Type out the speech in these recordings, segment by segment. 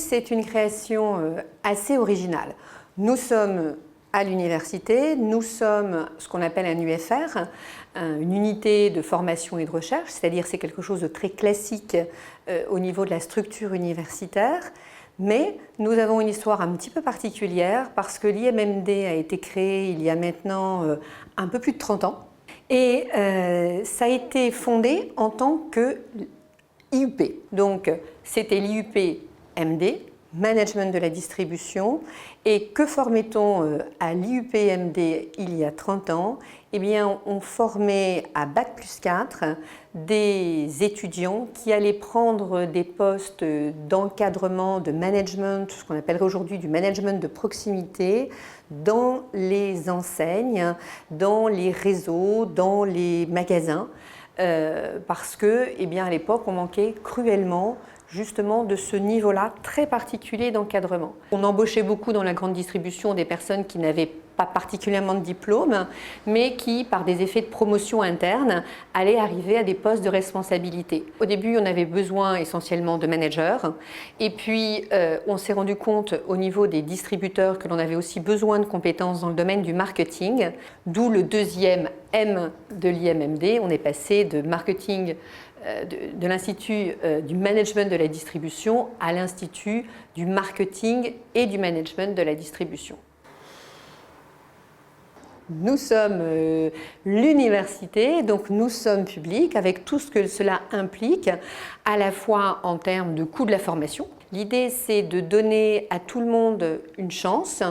c'est une création assez originale. Nous sommes à l'université, nous sommes ce qu'on appelle un UFR, une unité de formation et de recherche, c'est-à-dire c'est quelque chose de très classique au niveau de la structure universitaire, mais nous avons une histoire un petit peu particulière parce que l'IMMD a été créé il y a maintenant un peu plus de 30 ans et ça a été fondé en tant que IUP. Donc c'était l'IUP MD, Management de la distribution. Et que formait-on à l'IUP-MD il y a 30 ans? Eh bien, on formait à Bac+4 des étudiants qui allaient prendre des postes d'encadrement, de management, ce qu'on appellerait aujourd'hui du management de proximité, dans les enseignes, dans les réseaux, dans les magasins, parce que, eh bien, à l'époque, on manquait cruellement justement de ce niveau-là très particulier d'encadrement. On embauchait beaucoup dans la grande distribution des personnes qui n'avaient pas particulièrement de diplôme, mais qui, par des effets de promotion interne, allaient arriver à des postes de responsabilité. Au début, on avait besoin essentiellement de managers, et puis on s'est rendu compte au niveau des distributeurs que l'on avait aussi besoin de compétences dans le domaine du marketing, d'où le deuxième M de l'IMMD. On est passé de marketing de l'Institut du management de la distribution à l'Institut du marketing et du management de la distribution. Nous sommes l'université, donc nous sommes publics avec tout ce que cela implique, à la fois en termes de coût de la formation. L'idée, c'est de donner à tout le monde une chance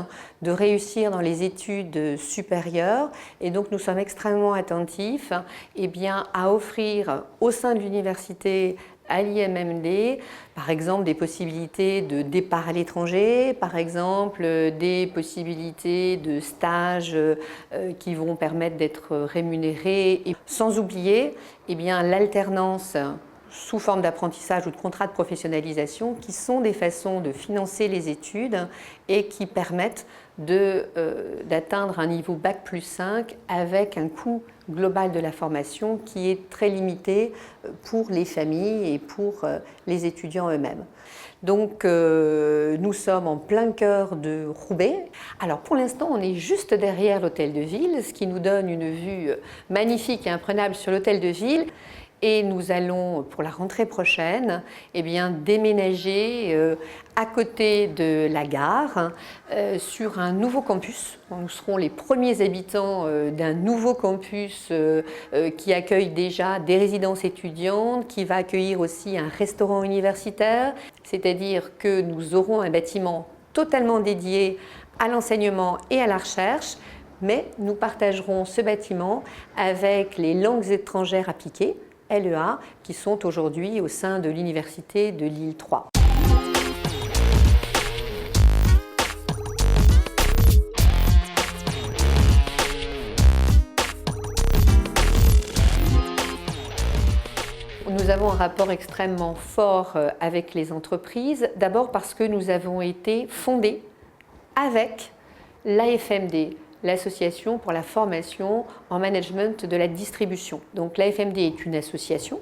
de réussir dans les études supérieures et donc nous sommes extrêmement attentifs à offrir au sein de l'université à l'IMMD, par exemple des possibilités de départ à l'étranger, par exemple des possibilités de stages qui vont permettre d'être rémunérés, et sans oublier l'alternance sous forme d'apprentissage ou de contrat de professionnalisation qui sont des façons de financer les études et qui permettent d'atteindre un niveau Bac+5 avec un coût global de la formation qui est très limité pour les familles et pour les étudiants eux-mêmes. Donc nous sommes en plein cœur de Roubaix. Alors pour l'instant on est juste derrière l'hôtel de ville, ce qui nous donne une vue magnifique et imprenable sur l'hôtel de ville. Et nous allons, pour la rentrée prochaine, déménager à côté de la gare sur un nouveau campus. Nous serons les premiers habitants d'un nouveau campus qui accueille déjà des résidences étudiantes, qui va accueillir aussi un restaurant universitaire, c'est-à-dire que nous aurons un bâtiment totalement dédié à l'enseignement et à la recherche, mais nous partagerons ce bâtiment avec les langues étrangères appliquées, LEA, qui sont aujourd'hui au sein de l'Université de Lille 3. Nous avons un rapport extrêmement fort avec les entreprises, d'abord parce que nous avons été fondés avec l'AFMD, l'Association pour la formation en management de la distribution. Donc l'AFMD est une association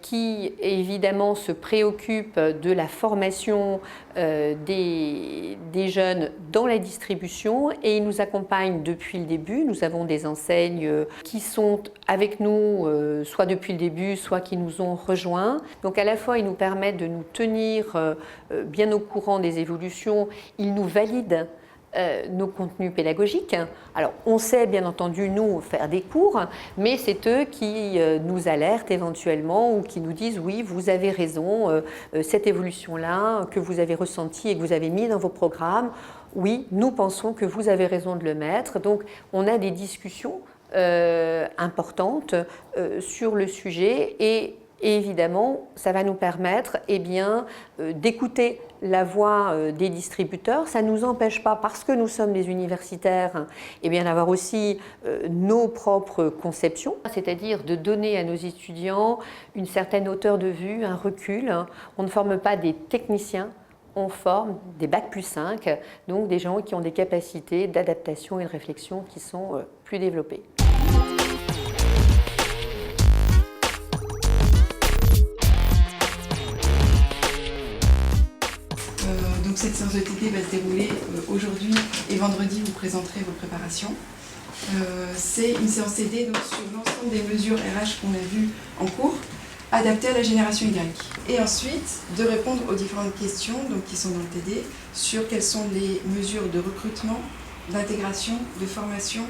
qui évidemment se préoccupe de la formation des jeunes dans la distribution et il nous accompagne depuis le début. Nous avons des enseignes qui sont avec nous soit depuis le début, soit qui nous ont rejoints. Donc à la fois ils nous permettent de nous tenir bien au courant des évolutions, ils nous valident nos contenus pédagogiques. Alors on sait bien entendu nous faire des cours, mais c'est eux qui nous alertent éventuellement ou qui nous disent oui vous avez raison, cette évolution-là que vous avez ressentie et que vous avez mis dans vos programmes, oui nous pensons que vous avez raison de le mettre. Donc on a des discussions importantes sur le sujet et évidemment, ça va nous permettre d'écouter la voix des distributeurs. Ça ne nous empêche pas, parce que nous sommes des universitaires, d'avoir aussi nos propres conceptions, c'est-à-dire de donner à nos étudiants une certaine hauteur de vue, un recul. On ne forme pas des techniciens, on forme des Bac+5, donc des gens qui ont des capacités d'adaptation et de réflexion qui sont plus développées. Donc cette séance de TD va se dérouler aujourd'hui et vendredi, vous présenterez vos préparations. C'est une séance TD donc, sur l'ensemble des mesures RH qu'on a vues en cours, adaptées à la génération Y. Et ensuite, de répondre aux différentes questions donc, qui sont dans le TD sur quelles sont les mesures de recrutement, d'intégration, de formation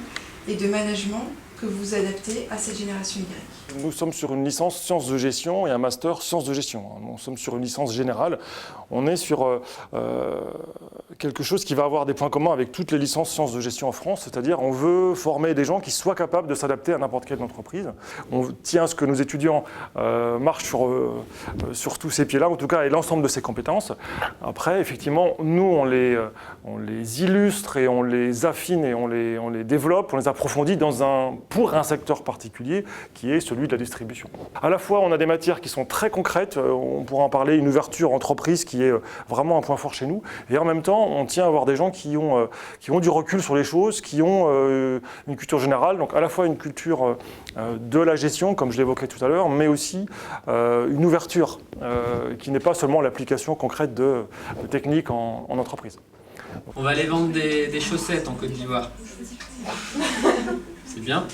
et de management que vous adaptez à cette génération Y. Nous sommes sur une licence sciences de gestion et un master sciences de gestion. Nous sommes sur une licence générale. On est sur quelque chose qui va avoir des points communs avec toutes les licences sciences de gestion en France, c'est-à-dire on veut former des gens qui soient capables de s'adapter à n'importe quelle entreprise. On tient à ce que nos étudiants marchent sur tous ces pieds-là, en tout cas, et l'ensemble de ces compétences. Après, effectivement, nous, on les illustre et on les affine et on les développe, on les approfondit pour un secteur particulier qui est celui de la distribution. À la fois, on a des matières qui sont très concrètes, on pourra en parler, une ouverture entreprise qui est vraiment un point fort chez nous, et en même temps, on tient à avoir des gens qui ont du recul sur les choses, qui ont une culture générale, donc à la fois une culture de la gestion, comme je l'évoquais tout à l'heure, mais aussi une ouverture qui n'est pas seulement l'application concrète de techniques en entreprise. On va aller vendre des chaussettes en Côte d'Ivoire. C'est bien.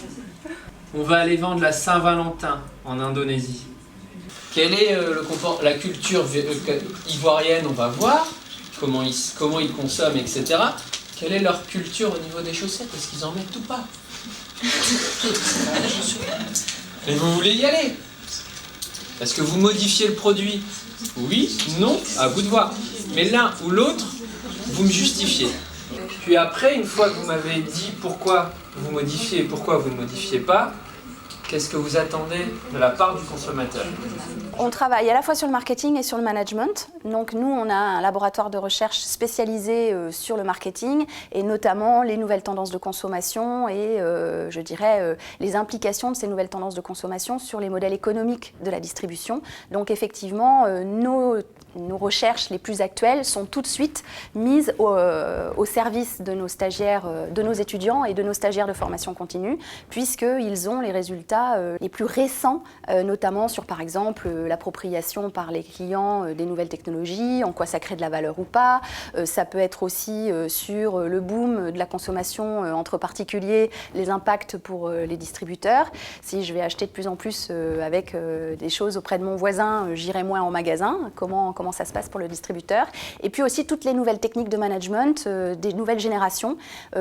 On va aller vendre la Saint-Valentin en Indonésie. Quelle est la culture ivoirienne? On va voir comment ils consomment, etc. Quelle est leur culture au niveau des chaussettes? Est-ce qu'ils en mettent ou pas? Et vous voulez y aller? Est-ce que vous modifiez le produit? Oui, non, à vous de voir. Mais l'un ou l'autre, vous me justifiez. Puis après, une fois que vous m'avez dit pourquoi vous modifiez et pourquoi vous ne modifiez pas, qu'est-ce que vous attendez de la part du consommateur? On travaille à la fois sur le marketing et sur le management. Donc nous, on a un laboratoire de recherche spécialisé sur le marketing et notamment les nouvelles tendances de consommation et je dirais les implications de ces nouvelles tendances de consommation sur les modèles économiques de la distribution. Donc effectivement, nos recherches les plus actuelles sont tout de suite mises au service de nos stagiaires, de nos étudiants et de nos stagiaires de formation continue, puisqu'ils ont les résultats les plus récents, notamment sur par exemple l'appropriation par les clients des nouvelles technologies, en quoi ça crée de la valeur ou pas. Ça peut être aussi sur le boom de la consommation entre particuliers, les impacts pour les distributeurs. Si je vais acheter de plus en plus avec des choses auprès de mon voisin, j'irai moins en magasin. Comment ça se passe pour le distributeur. Et puis aussi toutes les nouvelles techniques de management des nouvelles générations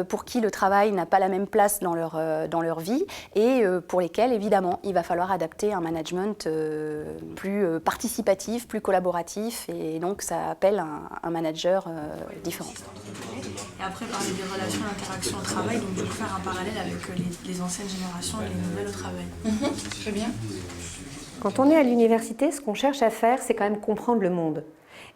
pour qui le travail n'a pas la même place dans leur vie et pour lesquelles, évidemment, il va falloir adapter un management plus participatif, plus collaboratif et donc ça appelle un manager différent. Et après, parler des relations d'interaction au travail, donc du coup faire un parallèle avec les anciennes générations et les nouvelles au travail. Très bien. Quand on est à l'université, ce qu'on cherche à faire, c'est quand même comprendre le monde.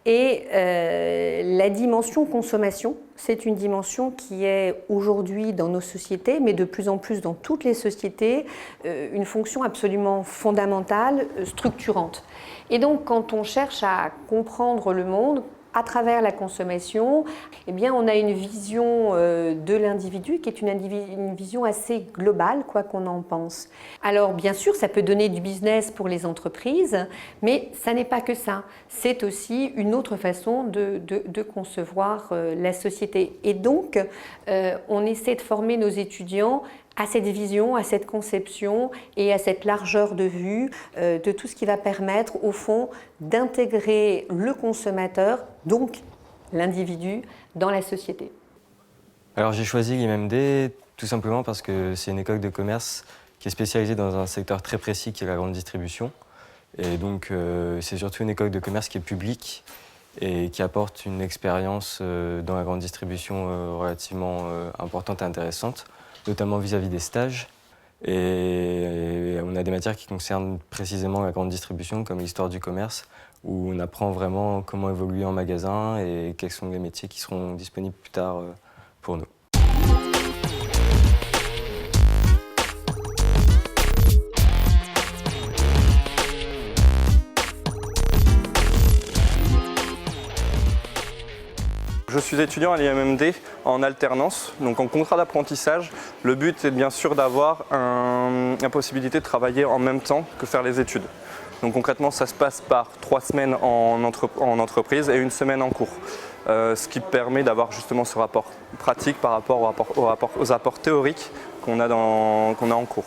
Et la dimension consommation, c'est une dimension qui est aujourd'hui dans nos sociétés, mais de plus en plus dans toutes les sociétés, une fonction absolument fondamentale, structurante. Et donc, quand on cherche à comprendre le monde, à travers la consommation, eh bien, on a une vision de l'individu qui est une vision assez globale, quoi qu'on en pense. Alors, bien sûr, ça peut donner du business pour les entreprises, mais ça n'est pas que ça. C'est aussi une autre façon de concevoir la société. Et donc, on essaie de former nos étudiants à cette vision, à cette conception et à cette largeur de vue de tout ce qui va permettre, au fond, d'intégrer le consommateur, donc l'individu, dans la société. Alors j'ai choisi l'IMMD tout simplement parce que c'est une école de commerce qui est spécialisée dans un secteur très précis qui est la grande distribution. Et donc c'est surtout une école de commerce qui est publique et qui apporte une expérience dans la grande distribution relativement importante et intéressante, notamment vis-à-vis des stages. Et on a des matières qui concernent précisément la grande distribution, comme l'histoire du commerce, où on apprend vraiment comment évoluer en magasin et quels sont les métiers qui seront disponibles plus tard pour nous. Je suis étudiant à l'IMMD en alternance, donc en contrat d'apprentissage. Le but est bien sûr d'avoir la possibilité de travailler en même temps que faire les études. Donc concrètement, ça se passe par 3 semaines en entreprise et 1 semaine en cours. ce qui permet d'avoir justement ce rapport pratique par rapport aux apports théoriques qu'on a en cours.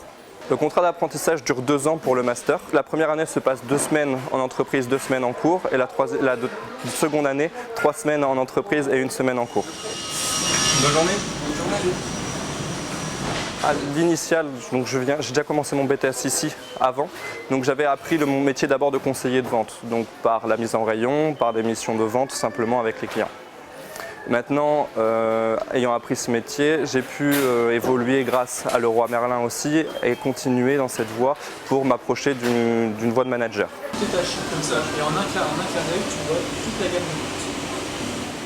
Le contrat d'apprentissage dure 2 ans pour le master. La première année se passe 2 semaines en entreprise, 2 semaines en cours, et la seconde année, 3 semaines en entreprise et 1 semaine en cours. Bonne journée. À l'initial, j'ai déjà commencé mon BTS ici avant, donc j'avais appris mon métier d'abord de conseiller de vente, donc par la mise en rayon, par des missions de vente simplement avec les clients. Maintenant, ayant appris ce métier, j'ai pu évoluer grâce à Leroy Merlin aussi et continuer dans cette voie pour m'approcher d'une voie de manager. Tes tâches comme ça, et en un clin d'œil, tu vois toute la gamme.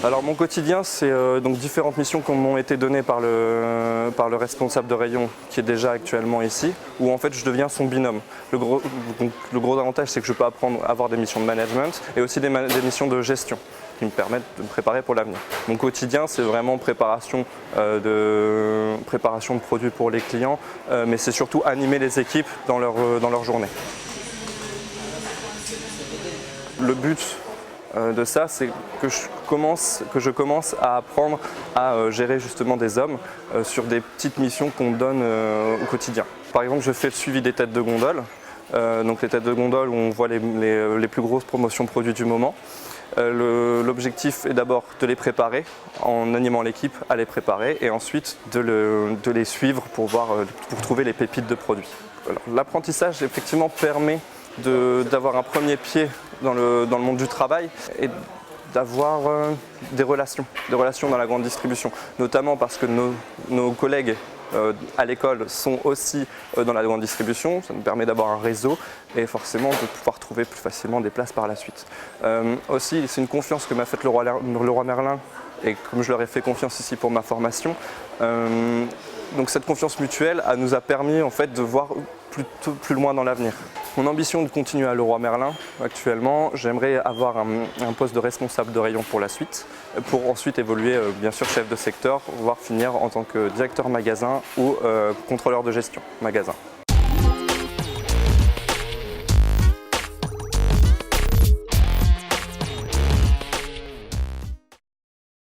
Alors mon quotidien, c'est donc différentes missions qui m'ont été données par le responsable de rayon qui est déjà actuellement ici, où en fait je deviens son binôme. Le gros avantage, c'est que je peux avoir des missions de management et aussi des missions de gestion qui me permettent de me préparer pour l'avenir. Mon quotidien, c'est vraiment préparation de produits pour les clients, mais c'est surtout animer les équipes dans leur journée. Le but de ça, c'est que je commence à apprendre à gérer justement des hommes sur des petites missions qu'on me donne au quotidien. Par exemple, je fais le suivi des têtes de gondole, donc les têtes de gondole où on voit les plus grosses promotions produits du moment. L'objectif est d'abord de les préparer en animant l'équipe à les préparer et ensuite de les suivre pour trouver les pépites de produits. L'apprentissage effectivement permet d'avoir un premier pied dans le monde du travail et d'avoir des relations dans la grande distribution, notamment parce que nos collègues à l'école sont aussi dans la grande distribution, ça nous permet d'avoir un réseau et forcément de pouvoir trouver plus facilement des places par la suite. Aussi, c'est une confiance que m'a faite Leroy Merlin et comme je leur ai fait confiance ici pour ma formation. Donc cette confiance mutuelle nous a permis en fait de voir plus loin dans l'avenir. Mon ambition de continuer à Leroy Merlin actuellement, j'aimerais avoir un poste de responsable de rayon pour la suite, pour ensuite évoluer bien sûr chef de secteur, voire finir en tant que directeur magasin ou contrôleur de gestion magasin.